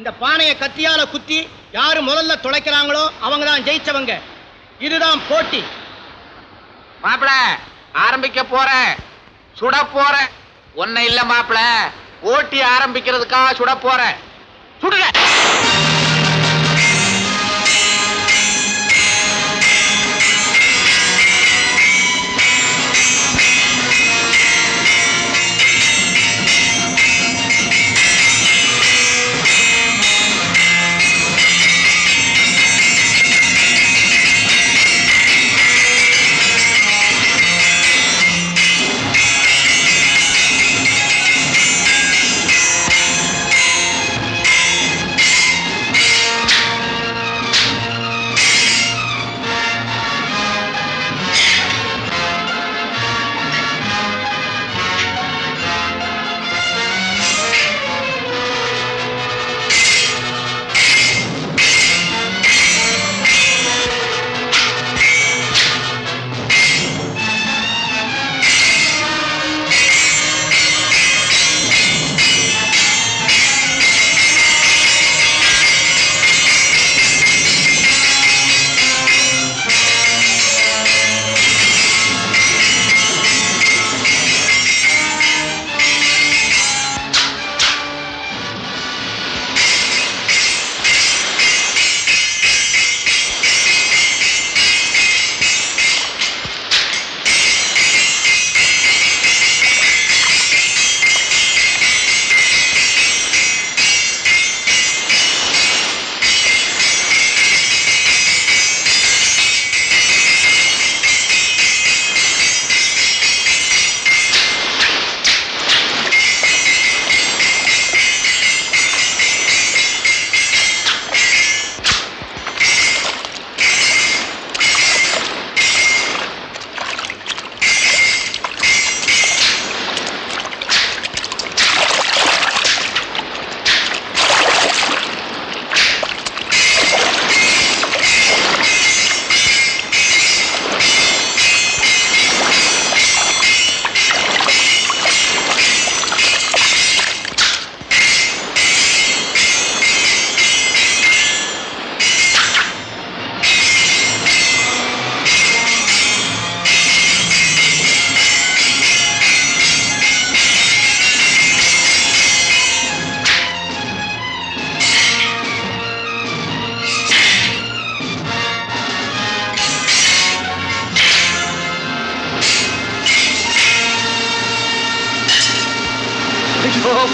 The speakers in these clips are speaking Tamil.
இந்த பானையை கத்தியால குத்தி யாரு முதல்ல துளைக்கிறாங்களோ அவங்க தான் ஜெயிச்சவங்க. இதுதான் போட்டி. மாப்பிள ஆரம்பிக்க போறேன், சுட போறேன். ஒன்னும் இல்ல மாப்பிள, போட்டி ஆரம்பிக்கிறதுக்காக சுட போறேன். சுடுங்க.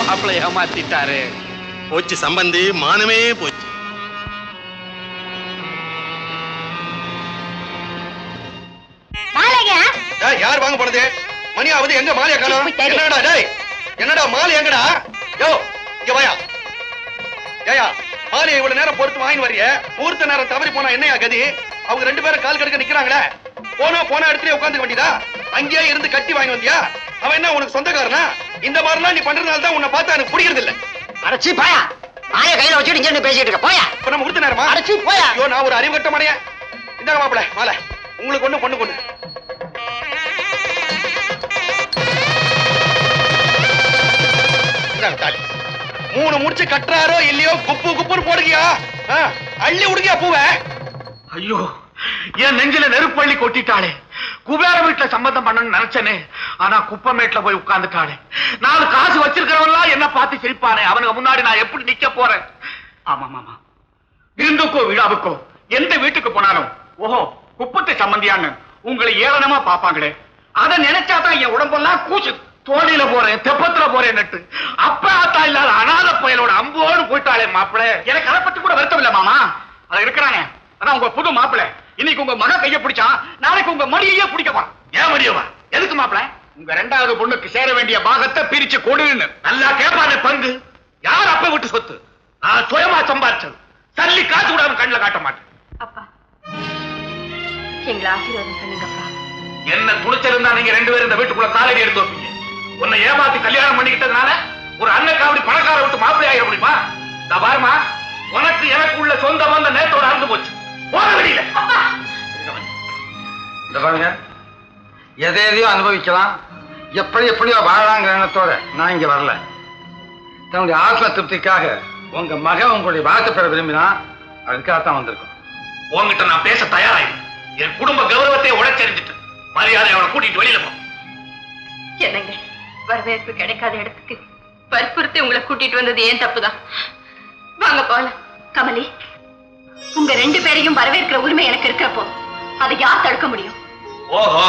மாப்பிள்ளை ஏமாத்திட்டாரு. போச்சு சம்பந்தி, மானமே போச்சு. யார் வாங்க போனது? மணியாவது எங்க மாலையா காணோம்? என்னடா டேய், என்னடா மாலை எங்கடா? யோ இங்க வாயா. ஏயா மாலை இவ்வளவு நேரம் பொறுத்து வாங்கி வரிய, ஊர்த்த நேரம் தவறி போனா என்னையா கதி? அவங்க ரெண்டு பேரும் கால் கடுக்க நிக்கிறாங்களே, போன இடத்துல உட்காந்துக்க வேண்டியதா? அங்கேயே இருந்து கட்டி வாங்கி வந்தியா? அவன் என்ன உனக்கு சொந்தக்காரனா? இந்த மாதிரிலாம் நீ பண்றதுனால தான் உன்னை பார்த்தா எனக்கு பிடிக்கிறது இல்ல. அடச்சி போயா, மாய கையில வச்சுட்டு இங்க பேசிட்டு இருக்க போயா. இப்ப நம்ம ஊர்த்த நேரமா? அடச்சி போயா. ஐயோ நான் ஒரு அறிவு கட்ட மாட்டேன். இந்தாங்க மாப்பிள மாலை, உங்களுக்கு ஒண்ணு பொண்ணு கொண்டு. தாலி 3 முடிச்சு கட்டுறாரோ இல்லையோ குப்பு குப்புன்னு போடுகியா, அள்ளி விடுகியா பூவை. ஐயோ என் நெஞ்சில நெருப்பள்ளி கொட்டிட்டாளே. குபேர வீட்டுல சம்பந்தம் பண்ணணும்னு நினைச்சனே, ஆனா குப்பமேட்ல போய் உட்கார்ந்துட்டாளே. 4 காசு வச்சிருக்கிறவன்லாம் என்ன பார்த்து சிரிப்பானே, அவனுக்கு முன்னாடி நான் எப்படி நிக்க போறேன்? ஆமா மாமா, விருந்துக்கோ விழாவுக்கோ எந்த வீட்டுக்கு போனாலும் ஓஹோ குப்பத்தை சம்பந்தியான்னு உங்களை ஏளனமா பாப்பாங்களே, அதை நினைச்சாதான் என் உடம்பெல்லாம் கூச்சு. தோணியில போறேன், தெப்பத்துல போறேன் நட்டு அப்ப ஆத்தா இல்லாத அனாத புயலோட அம்போடு போயிட்டாளே மாப்பிள்ள. எனக்கு அதை பத்தி கூட வருத்தம் இல்ல மாமா, அதை இருக்கிறானே அதான் உங்க புது மாப்பிள்ள. இன்னைக்கு உங்க மக கைய பிடிச்சா நாளைக்கு உங்க மடியையே பிடிக்கவா. ஏன் மடியவா? எதுக்கு மாப்பிள்ள? உங்க 2வது பொண்ணுக்கு சேர வேண்டிய பாகத்தை பிரிச்சு கொடுன்னு நல்லா கேட்பானே பங்கு. யார் அப்ப விட்டு சொத்து? நான் சுயமா சம்பாதிச்சது. சல்லி காசு கூட அவன் கண்ணில் காட்ட மாட்டேன். அப்பா எங்களை ஆசீர்வாதம் பண்ணுங்கப்பா. என்ன துணிச்சல் இருந்தா நீங்க 2 பேரும் இந்த வீட்டுக்குள்ள காலடி எடுத்து வைப்பீங்க. உன்னை ஏமாத்தி கல்யாணம் பண்ணிக்கிட்டதுனால ஒரு அண்ணக்காவடி பணக்கார விட்டு மாப்பிள்ளை ஆகிட முடியுமா? நான் பாருமா, உனக்கு எனக்கு உள்ள சொந்த பந்த நேரத்தோட அறந்து போச்சு. போற வெளியில இந்த பாருங்க, எதையோ அனுபவிக்கலாம், எப்படியோ வாழலாங்கிற எண்ணத்தோட நான் இங்க வரல. தன்னுடைய ஆத்ம திருப்திக்காக உங்க மகன் உங்களுடைய வாழ்க்கை பெற விரும்பினா அதுக்காகத்தான் வந்திருக்கோம். உங்ககிட்ட நான் பேச தயாராயிரு. என் குடும்ப கௌரவத்தை உடைச்செறிஞ்சிட்டு மரியாதை அவனை கூட்டிட்டு வெளியில போ. என்னங்க, வரவேற்பு கிடைக்காத இடத்துக்கு வற்புறுத்தி உங்களை கூட்டிட்டு வந்தது ஏன் தப்புதான். வாங்க போல. கமலி, உங்க 2 பேரையும் வரவேற்கிற உரிமை எனக்கு இருக்கிறப்போ அதை யார் தடுக்க முடியும்? ஓஹோ,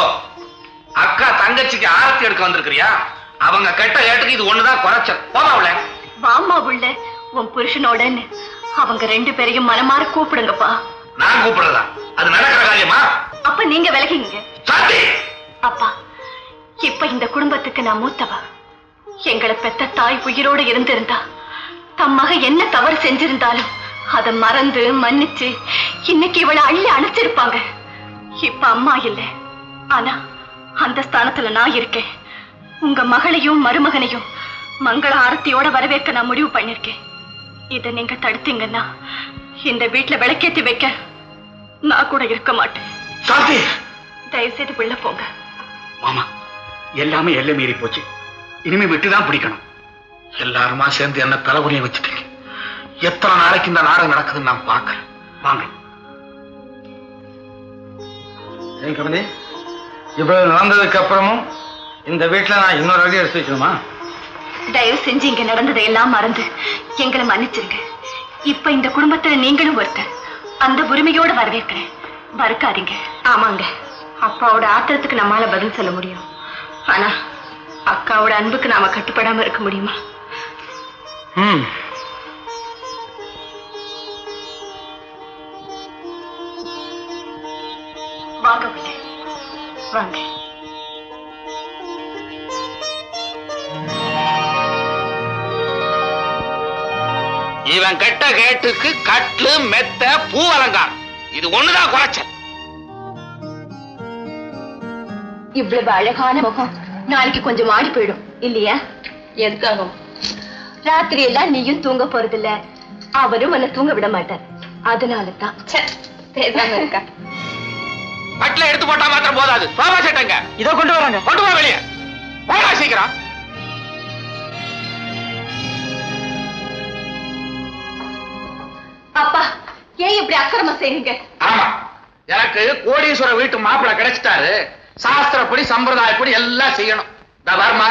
அக்கா தங்கச்சிக்கு ஆரத்தி எடுக்க வந்திருக்கிறியா? அவங்க கெட்ட ஏட்டுக்கு இது ஒண்ணுதான் குறைச்சல். போமாவுல வாமா உள்ள உன் புருஷனோடன்னு அவங்க 2 பேரையும் மனமாற கூப்பிடுங்கப்பா. நான் கூப்பிடுறதா? அது நடக்கிற காரியமா? அப்ப நீங்க விலகிங்க. சாந்தி, அப்பா, இப்ப இந்த குடும்பத்துக்கு நான் மூத்தவா. எங்களை பெத்த தாய் உயிரோடு இருந்திருந்தா தம் மக என்ன தவறு செஞ்சிருந்தாலும் அதை மறந்து மன்னிச்சு இன்னைக்கு இவளை அள்ளி அணைச்சிருப்பாங்க. இப்ப அம்மா இல்ல, ஆனா அந்த ஸ்தானத்துல நான் இருக்கேன். உங்க மகளையும் மருமகனையும் மங்கள ஆரத்தியோட வரவேற்க நான் முடிவு பண்ணிருக்கேன். இதை நீங்க தடுத்தீங்கன்னா இந்த வீட்டுல விளக்கேத்தி வைக்க நான் கூட இருக்க மாட்டேன். சாந்தி, தயவு செய்து உள்ள போங்க. மாமா, எல்லாமே எல்லை மீறி போச்சு. இனிமே விட்டுதான் பிடிக்கணும். எல்லாருமா சேர்ந்து என்ன தலைவலியை வச்சுட்டீங்க. எத்தனை நாளைக்கு இந்த நாடகம் நடக்குதுன்னு நான் பார்க்கிறேன். வாங்க. ஏன் கமலி, இவ்வளவு நடந்ததுக்கு அப்புறமும் இந்த வீட்டுல நான் இன்னொரு அடி எடுத்து வைக்கணுமா? தயவு செஞ்சு இங்க நடந்ததை எல்லாம் மறந்து எங்களை மன்னிச்சிருங்க. இப்ப இந்த குடும்பத்துல நீங்களும் ஒருத்தர். அந்த உரிமையோட வரவேற்கிறேன். மறுக்காதீங்க. ஆமாங்க, அப்பாவோட ஆத்திரத்துக்கு நம்மால பதில் சொல்ல முடியும். ஆனா அக்காவோட அன்புக்கு நாம கட்டுப்படாம இருக்க முடியுமா? வாங்க பிள்ளை, வாங்க. இவன் கெட்ட கேட்டுக்கு கட்லு மெத்த பூ அலங்காரம் இது ஒண்ணுதான் குறைச்சல். இவ்வளவு அழகான முகம் நாளைக்கு கொஞ்சம் ஆடி போயிடும் இல்லையா? எதுக்காக? ராத்திரி எல்லாம் நீயும் தூங்க போறதில்ல, அவரும் உன்னை தூங்க விட மாட்டார். அதனாலதான் பேசாம இருக்கா. கட்ல எடுத்து போட்டா மாத்திரம் போதாது. சோபா செட்டுங்க இதோ கொண்டு வராங்க. கொண்டு வா வெளியே. போடா சீக்கிரம். அப்பா, ஏன் இப்படி அக்கிரமம் செய்றீங்க? ஆமா, எனக்கு கோடீஸ்வர வீட்டு மாப்பிள்ளை கிடைச்சிட்டாரு. சாஸ்திரப்படி சம்பிரதாயப்படி எல்லாம் செய்யணும். வர்மா,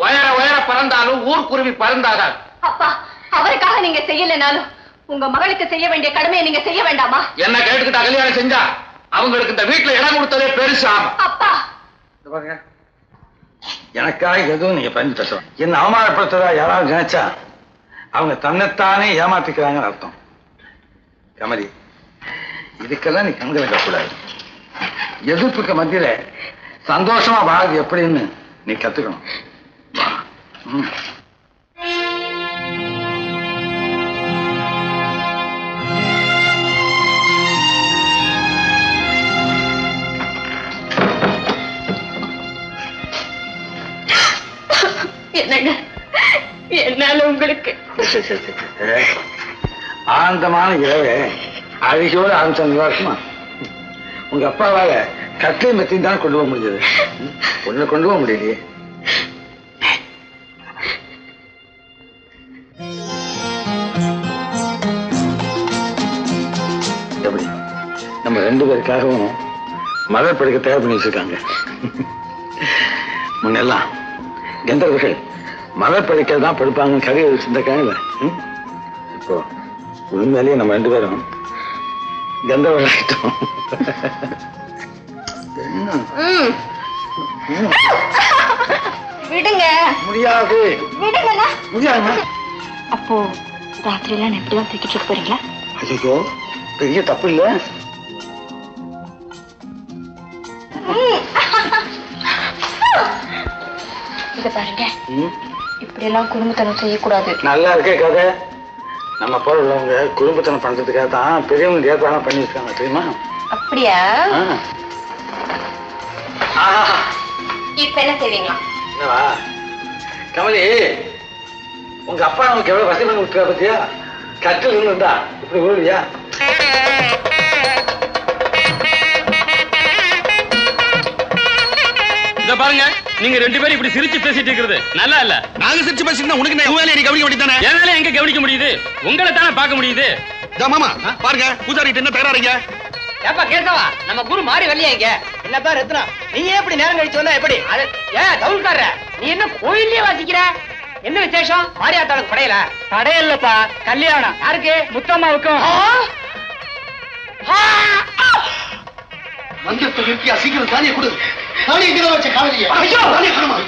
உயர உயர பறந்தாலும் ஊர்க்குருவி பறந்தாகாது. அப்பா, அவருக்காக நீங்க செய்யலைனாலும் உங்க மகளுக்கு செய்ய வேண்டிய கடமையை நீங்க செய்ய வேண்டாமா? என்ன கேட்டுக்கிட்ட கல்யாணம் செஞ்சா அவங்களுக்கு இந்த வீட்டுல இடம் கொடுத்ததே பெருசா. அப்பா, பாருங்க, எனக்காக எதுவும் நீங்க பயந்து பேசலாம். என்ன அவமானப்படுத்துறதா யாராவது நினைச்சா அவங்க தன்னைத்தானே ஏமாத்திக்கிறாங்கன்னு அர்த்தம். கமலி, இதுக்கெல்லாம் நீ கண்களை கூடாது. எதிர்ப்புக்கு மத்தியில சந்தோஷமா வாழது எப்படின்னு நீ கத்துக்கணும். என்னங்க, என்னால உங்களுக்கு ஆனந்தமான இரவு அழகியோடு ஆரம்பிச்சா இருக்குமா? உங்க அப்பாவால கட்டை மெத்தையும் தான் கொண்டு போக முடிஞ்சது. ஒண்ணு கொண்டு போக முடியலையே. எப்படி நம்ம 2 பேருக்காகவும் மலர் படுக்க தயார் பண்ணி வச்சிருக்காங்க. முன்னெல்லாம் கந்தர்வர்கள் மலர் படுக்க தான் படுப்பாங்க கதையை வச்சிருந்தாங்க. இப்போ உண்மையிலேயே நம்ம 2 பேரும் கந்தர்வர்கள் ஆயிட்டோம். விடுங்க. முடியாது, விடுங்க. முடியாது. அப்போ ராத்திரி எல்லாம் எப்படிதான் தூக்கிட்டு போறீங்களா? ஐயோ, பெரிய தப்பு இல்ல. இத பாருங்க, இப்படி எல்லாம் குடும்பத்தனம் செய்யக்கூடாது. நல்லா இருக்கே கதை. நம்ம போல உள்ளவங்க குடும்பத்தனம் பண்றதுக்காக தான் பெரியவங்க ஏற்பாடு பண்ணி வச்சிருக்காங்க, தெரியுமா? அப்படியா? இப்ப என்ன செய்வீங்களா? என்னவா கமலி, உங்க அப்பா நமக்கு எவ்வளவு வசதி பண்ணி விட்டுறா பத்தியா? கட்டில் இருந்தா இப்படி விழுவியா? இத பாருங்க, நீங்க ரெண்டு பேரும் இப்படி சிரிச்சு பேசிட்டு இருக்கிறது நல்லா இல்ல. நாங்க சிரிச்சு பேசிட்டு உனக்கு என்ன வேலையை நீ கவனிக்க வேண்டியதானே? என் வேலையை எங்க கவனிக்க முடியுது? உங்களை தானே பார்க்க முடியுது. மாமா பாருங்க பூசாரிட்ட என்ன தகராறுங்க? ஏப்பா கேட்கவா நம்ம குரு மாறி வரலையா இங்க? என்னப்பா ரத்னம், நீங்க எப்படி நேரம் கழிச்சு வந்தா எப்படி? ஏன் தவுல்கார நீ என்ன கோயிலே வாசிக்கிற? என்ன விசேஷம்? மாரியாத்தாளுக்கு படையல? படையல்லப்பா, கல்யாணம். யாருக்கு? முத்தம்மாவுக்கும். மஞ்சத்தை நிறுத்தி சீக்கிரம் தானிய கொடு. தானிய எங்க வச்ச காலையில? ஐயோ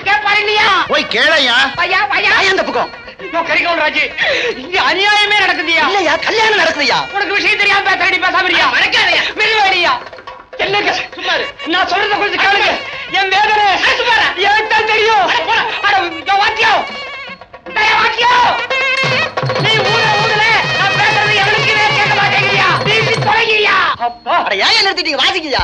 கேட்பாரு இல்லையா? போய் கேளையா. பையா பையா அந்த பக்கம் கரிகவுன் ராஜி, இங்க அநியாயமே நடக்குதுயா. இல்லையா, கல்யாணம் நடக்குதுயா. உனக்கு விஷயம் தெரியாம பேசுறடி, பேசாமரியா? வணக்காதயா, மெதுவாடியா. என்னங்க சும்மாரு, நான் சொல்றத கொஞ்சம் கேளுங்க. என் வேதனை எனக்கு தான் தெரியும். அட வாத்தியோ வாத்தியோ, நீ ஊர்ல நான் பேசுறது எவனுக்குமே கேட்க மாட்டேங்கிறியா? நீ தொலைகிறியா? அப்பா அட ஏன் நிறுத்திட்டீங்க, வாசிக்கியா?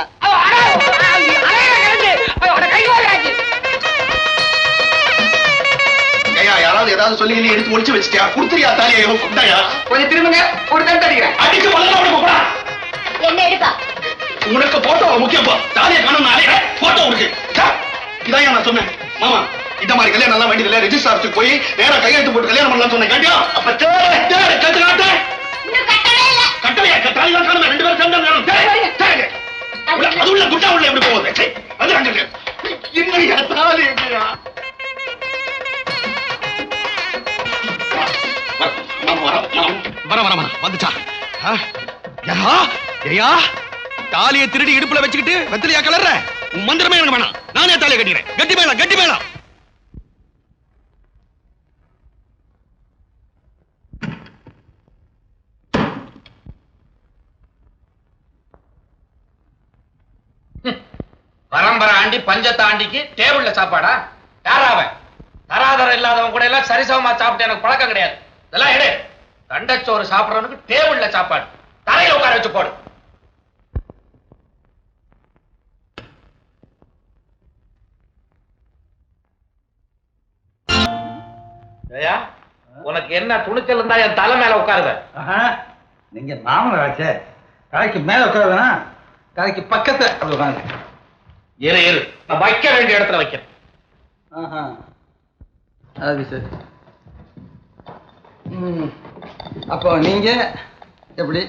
யாராவது ஏதாவது சொல்லி நீ எடுத்து முடிச்சு வச்சிட்டியா? குடுத்துறியா தாலியை? கொண்டாயா? கொஞ்சம் திரும்புங்க, ஒரு தான் தடிக்கிறேன். அடிச்சு போடா. என்ன எடுப்பா? உனக்கு போட்டோ முக்கியப்பா. தாலியை காணோம்னாலே போட்டோ இருக்கு. இதான் நான் சொன்னேன். மாமா இந்த மாதிரி கல்யாணம் எல்லாம் வேண்டியதில்லை. ரெஜிஸ்டர் ஆஃபீஸுக்கு போய் நேரா கையெழுத்து போட்டு கல்யாணம் பண்ணலாம்னு சொன்னேன். கேட்டியா? அப்ப கட்டளையா? தாலி தான் காணுமே. ரெண்டு பேரும் சேர்ந்து அது உள்ள குட்டா உள்ள எப்படி போகுது? அது அங்க இன்னையா தாலி எங்கயா? வர வந்துச்சா? தாலியை திருடி இடுப்புல வச்சுக்கிட்டு வெத்தலையா கலர்ற? உன் மந்திரமே எனக்கு வேணாம். நானே தாலியை கட்டிக்கிறேன். கட்டி மேலாம், கட்டி மேலாம். பரம்பரை ஆண்டி பஞ்சத்தாண்டிக்கு டேபிள்ல சாப்பாடா? யாராவன்? தராதரம் இல்லாதவன் கூட எல்லாம் சரிசமமா சாப்பிட்டு எனக்கு பழக்கம் கிடையாது. இதெல்லாம் எடு. தண்டச்சோறு சாப்பிடறவனுக்கு டேபிள்ல சாப்பாடு, தரையில உட்கார வச்சு போடு. உனக்கு என்ன துணிச்சல் இருந்தா என் தலை மேல உட்காருத? நீங்க மாமனாச்சே, தலைக்கு மேல உட்காருனா தலைக்கு பக்கத்துல அப்படி உட்காந்து. இரு நான் வைக்க வேண்டிய இடத்துல வைக்கிறேன். அது சரி. அப்போ நீங்க எப்படி?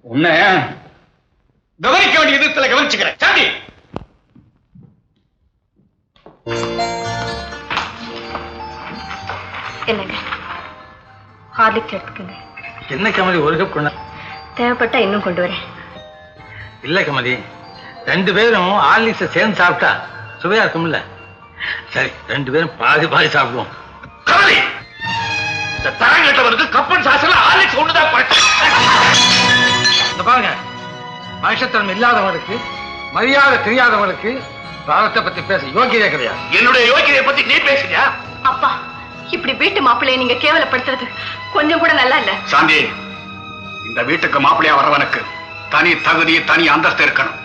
உன்னை கவனிக்க வேண்டிய விதத்துல கவனிச்சுக்கிறேன். சாந்தி என்னங்க ஹார்லிக்ஸ் எடுத்துக்கங்க. என்ன கமலி, ஒரு கப் கொண்டா? தேவைப்பட்டா இன்னும் கொண்டு வரேன். இல்ல கமலி, ரெண்டு பேரும் ஹார்லிக்ஸை சேர்ந்து சாப்பிட்டா சுவையா இருக்கும்ல. சரி, ரெண்டு பேரும் பாதி பாதி சாப்பிடுவோம். கமலி, இந்த தரங்கட்டவனுக்கு கப்பன் சாசல ஹார்லிக்ஸ் ஒண்ணுதான் இந்த பாருங்க, மனுஷத்தன்மை இல்லாதவனுக்கு, மரியாதை தெரியாதவனுக்கு பாவத்தை பத்தி பேச யோகியதே கிடையாது. என்னுடைய யோகியதை பத்தி நீ பேசுறியா? அப்பா, இப்படி வீட்டு மாப்பிள்ளையை நீங்க கேவலப்படுத்துறது கொஞ்சம் கூட நல்லா இல்ல. சாந்தி, இந்த வீட்டுக்கு மாப்பிள்ளையா வரவனுக்கு தனி தகுதி, தனி அந்தஸ்து இருக்கணும்.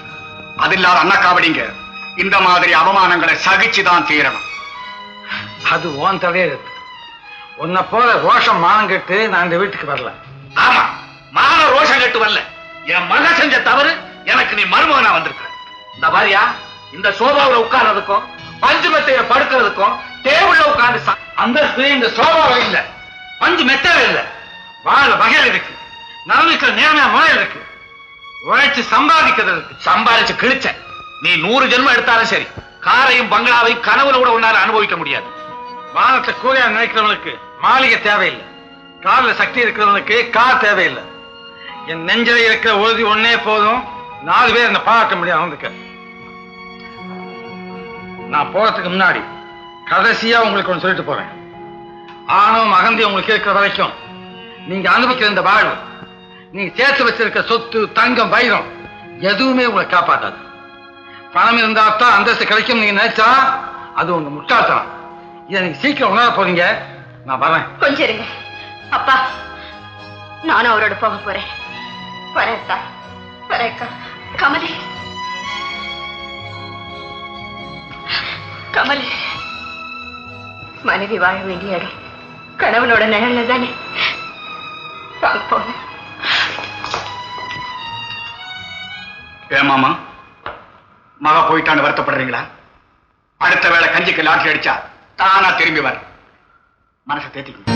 அது இல்லாத அண்ணக்காவடிங்க இந்த மாதிரி அவமானங்களை சகிச்சுதான் தீரணும். அது ஓன் தலையே இருக்கு. உன்னை போல ரோஷம் மானம் கெட்டு நான் இந்த வீட்டுக்கு வரல. ஆமா, மான ரோஷம் கெட்டு வரல. என் மக செஞ்ச தவறு எனக்கு நீ மருமகனா வந்திருக்க. இந்த மாதிரியா இந்த சோபாவுல உட்கார்றதுக்கும் பஞ்சு மெத்தையில படுக்கிறதுக்கும் டேபிள்ல உட்கார்ந்து அந்த இந்த சோபாவை இல்ல, பஞ்சு மெத்தவே இல்ல, வாழ வகையில் இருக்கு, நலனுக்கு நேர்மையா முறையில் இருக்கு, உழைச்சு சம்பாதிக்கிறது இருக்கு. சம்பாதிச்சு கிழிச்ச நீ 100 ஜென்மம் எடுத்தாலும் சரி, காரையும் பங்களாவையும் கனவுல கூட உன்னால அனுபவிக்க முடியாது. வானத்தை கூலியா நினைக்கிறவனுக்கு மாளிகை தேவையில்லை, கார்ல சக்தி இருக்கிறவனுக்கு கார் தேவையில்லை. என் நெஞ்சில இருக்கிற உறுதி ஒன்னே போதும், 4 பேர் என்ன பாராட்ட முடியும். அவனுக்கு நான் போறதுக்கு முன்னாடி கடைசியா உங்களுக்கு ஒன்று சொல்லிட்டு போறேன். ஆணவம் அகந்தி உங்களுக்கு இருக்கிற வரைக்கும் நீங்க அனுபவிக்கிற இந்த வாழ்வு, நீங்க சேர்த்து வச்சிருக்க சொத்து, தங்கம், வைரம் எதுவுமே உங்களை காப்பாற்றாது. பணம் இருந்தா தான் அந்தஸ்து கிடைக்கும் நீங்க நினைச்சா அது உங்க முட்டாள்தனம். இதை நீங்க சீக்கிரம் உணர போறீங்க. நான் வரேன். கொஞ்சம் இருங்க அப்பா, நானும் அவரோட போக போறேன். வரேன்க்கா, வரேன்க்கா. கமலி, கமலி, மனைவி வாழ வேண்டிய இடம் கணவனோட நிழல்ல தானே. போனேன். ஏமாமா மகா போயிட்டான்னு வருத்தப்படுறீங்களா? அடுத்த வேளை கஞ்சிக்கு லாட்டரி அடிச்சா தானா திரும்பி வர மனசை தேத்திக்கணும்.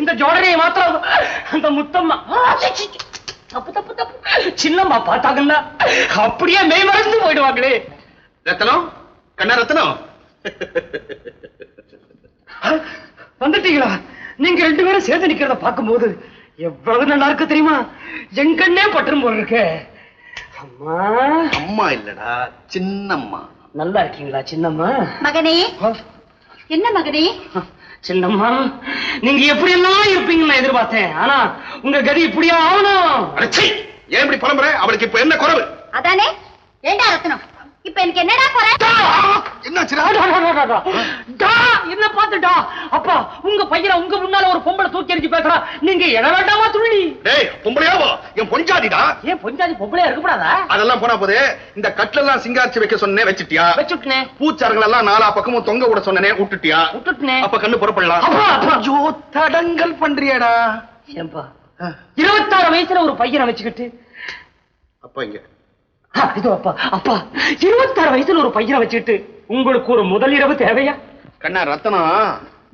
இந்த ஜோடனையை மாத்திரம் அந்த முத்தம்மா தப்பு தப்பு தப்பு சின்னம்மா பார்த்தாங்கன்னா அப்படியே மெய் மறந்து போயிடுவாங்களே. ரத்தனம் கண்ணா ரத்தனம் வந்துட்டீங்களா? நீங்க ரெண்டு பேரும் சேர்ந்து நிக்கிறத பார்க்கும்போது எவ்வளவு நல்லா இருக்கு தெரியுமா? என் கண்ணே பற்றும் போல இருக்கு. அம்மா அம்மா இல்லடா சின்னம்மா. நல்லா இருக்கீங்களா சின்னம்மா? மகனே என்ன மகனே? சின்னம்மா நீங்க எப்படி எல்லாம் இருப்பீங்கன்னு எதிர்பார்த்தேன். ஆனா உங்க கதி இப்படியா ஆகணும்? ஏன் இப்படி புலம்புற? அவளுக்கு இப்ப என்ன குறைவு? அதானே ஏண்டா ரத்னம், இப்ப எனக்கு என்னடா குறை? என்ன பாத்துட்டா அப்பா உங்க பையனை உங்க முன்னால ஒரு பொம்பளை தூக்கி எறிஞ்சு பேசுறா. நீங்க எட வேண்டாமா துள்ளி? டேய் பொம்பளையாவோ? என் பொஞ்சாதிடா. ஏன் பொஞ்சாதி பொம்பளையா இருக்கக்கூடாதா? அதெல்லாம் போனா போது இந்த கட்டெல்லாம் சிங்காரிச்சு வைக்க சொன்னே வச்சிட்டியா? வச்சுட்டனே. பூச்சார்கள் எல்லாம் நாலா பக்கமும் தொங்க விட சொன்னனே விட்டுட்டியா? விட்டுட்டனே. அப்ப கண்ணு புறப்படலாம். ஐயோ தடங்கல் பண்றியடா. ஏன்பா 26 வயசுல ஒரு பையனை வச்சுக்கிட்டு அப்பா இங்க இது அப்பா அப்பா 26 வயசுல ஒரு பையனை வச்சுக்கிட்டு உங்களுக்கு ஒரு முதல் இரவு தேவையா? கண்ணா ரத்தனம்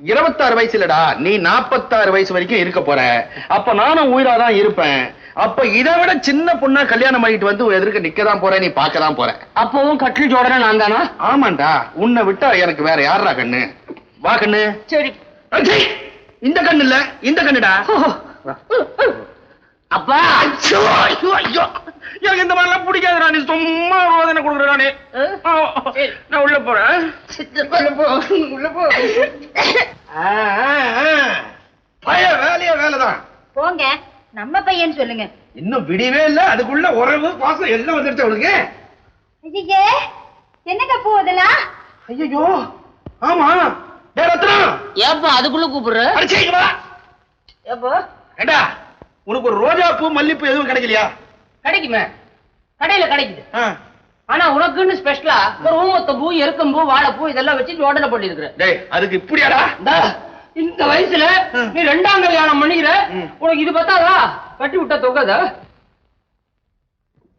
26 வயசு இல்லடா, நீ 46 வயசு வரைக்கும் இருக்க போற. அப்ப நானும் உயிராதான் இருப்பேன். அப்ப இதை விட சின்ன பொண்ணா கல்யாணம் பண்ணிட்டு வந்து எதிர்க்க நிக்கதான் போற, நீ பாக்கதான் போற. அப்பவும் கட்டில் ஜோடனை நான் தானா? ஆமாண்டா, உன்னை விட்டா எனக்கு வேற யாரா கண்ணு? வா கண்ணு. சரி. இந்த கண்ணு இல்ல, இந்த கண்ணுடா. அப்பா ஐயோ ஐயோ ஐயோ, எனக்கு இந்த மாதிரிலாம் பிடிக்காதுடா. நீ சும்மா ரோதனை கொடுக்குறானே. நான் உள்ள போறேன். உள்ள போ. வேலையா வேலைதான். போங்க, நம்ம பையன் சொல்லுங்க. இன்னும் விடிவே இல்ல, அதுக்குள்ள உறவு பாசம் எல்லாம் வந்துருச்சு அவளுக்கு. ஐயே என்னங்க போதெல்லாம்? ஐயோ ஆமா. ரத்னம் ஏப்பா அதுக்குள்ள கூப்பிடுற? அடிச்சீங்களா? ஏப்பா ஏண்டா உனக்கு ஒரு ரோஜா பூ மல்லிப்பூ எதுவும் கிடைக்கலையா? கிடைக்குமே, கடையில கிடைக்குது. ஆனா உனக்குன்னு ஸ்பெஷலா ஒரு ஊமத்தம்பூ எருக்கம்பூ வாழைப்பூ இதெல்லாம் வச்சு ஜோடனை பண்ணிருக்கிற. டேய் அதுக்கு இப்படியாடா? இந்த வயசுல நீ 2ஆம் கல்யாணம் பண்ணிக்கிற, உனக்கு இது பத்தாதா? கட்டி விட்டா தொகாத.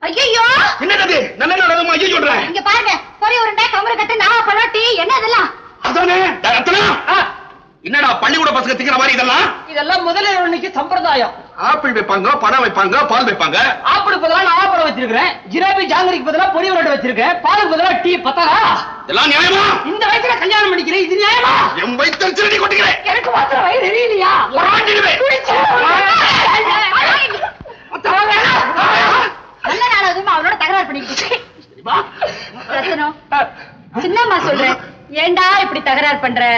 ஐயோ என்னது நல்ல நடமா ஐயோ சொல்றேன். இங்க பாருங்க, பொறி உருண்டை கமர கட்டு நாவ பழட்டி என்ன இதெல்லாம்? அதானே ரத்னம். என்னடா பள்ளிக்கூட பசங்க திக்கிற மாதிரி இதெல்லாம்? இதெல்லாம் முதலிரவனுக்கு சம்பிரதாயம். ஆப்பிள் வைப்பாங்க, பழம் வைப்பாங்க, பால் வைப்பாங்க. ஆப்பிளுக்கு பதிலா நான் ஆப்பிள் வச்சிருக்கேன், ஜிலேபி ஜாங்கிரிக்கு பதிலா பொரி உருண்டை வச்சிருக்கேன், பாலுக்கு பதிலா டீ பத்தாதா? இதெல்லாம் நியாயமா? இந்த வயசுல கல்யாணம் பண்ணிக்கிறேன், இது நியாயமா? என் வயித்துல சிறுநீ கொட்டிக்கிறேன். எனக்கு மாத்திரம் வயிறு எரியலையா? நல்ல நாள் அதுவும் அவனோட தகராறு பண்ணிக்கிட்டு ரத்னம், சின்னம்மா சொல்றேன், ஏண்டா இப்படி தகராறு பண்ற?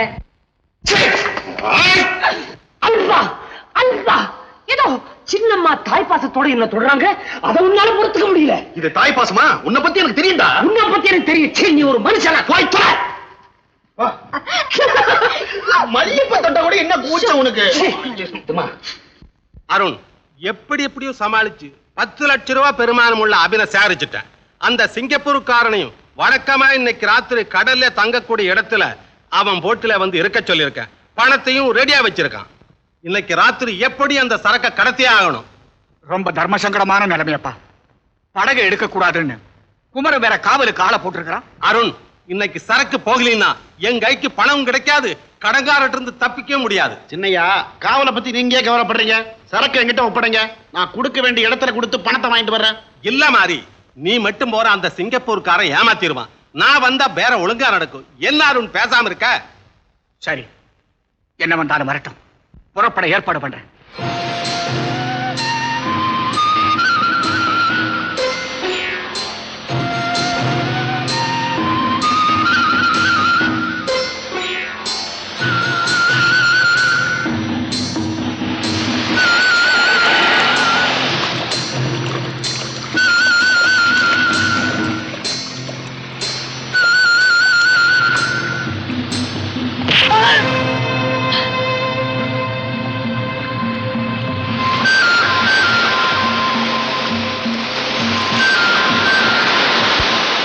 அல்வா அல்வா ஏதோ சின்னம்மா தாய்ப்பாசத்தோட என்ன சொல்றாங்க, அதை உன்னால பொறுத்துக்க முடியல. இது தாய் பாசமா? உன்னை பத்தி எனக்கு தெரியும்டா. உன்னை பத்தி எனக்கு தெரியும். சரி நீ ஒரு மனுஷனா? மல்லிப்பூ தொட்ட கூட என்ன கூச்சம் உனக்கு? அருண், எப்படியோ சமாளிச்சு 10 லட்சம் ரூபாய் பெருமானம் உள்ள அபின சேரிச்சுட்டேன். அந்த சிங்கப்பூருக்காரனையும் வழக்கமா இன்னைக்கு ராத்திரி கடல்ல தங்கக்கூடிய இடத்துல அவன் போட்டுல வந்து இருக்க சொல்லியிருக்கேன். பணத்தையும் ரெடியா வச்சிருக்கான். இன்னைக்கு ராத்திரி எப்படி அந்த சரக்க கடத்தியே ஆகணும். ரொம்ப தர்ம சங்கடமான நிலைமையப்பா. படகை எடுக்க கூடாதுன்னு குமரன் வேற காவலுக்கு ஆளை போட்டிருக்கிறான். அருண், இன்னைக்கு சரக்கு போகலின்னா என் கைக்கு பணம் கிடைக்காது, கடங்காரட்டு இருந்து தப்பிக்க முடியாது. சின்னையா, காவலை பத்தி நீங்க கவலைப்படுறீங்க. சரக்கு என்கிட்ட ஒப்படைங்க, நான் கொடுக்க வேண்டிய இடத்துல கொடுத்து பணத்தை வாங்கிட்டு வர்றேன். இல்ல மாதிரி நீ மட்டும் போற அந்த சிங்கப்பூர்காரன் ஏமாத்திடுவான். நான் வந்தா வேற ஒழுங்கா நடக்கும். என்ன அருண் பேசாம இருக்க? சரி, என்ன வந்தாலும் வரட்டும், புறப்பட ஏற்பாடு பண்றேன்.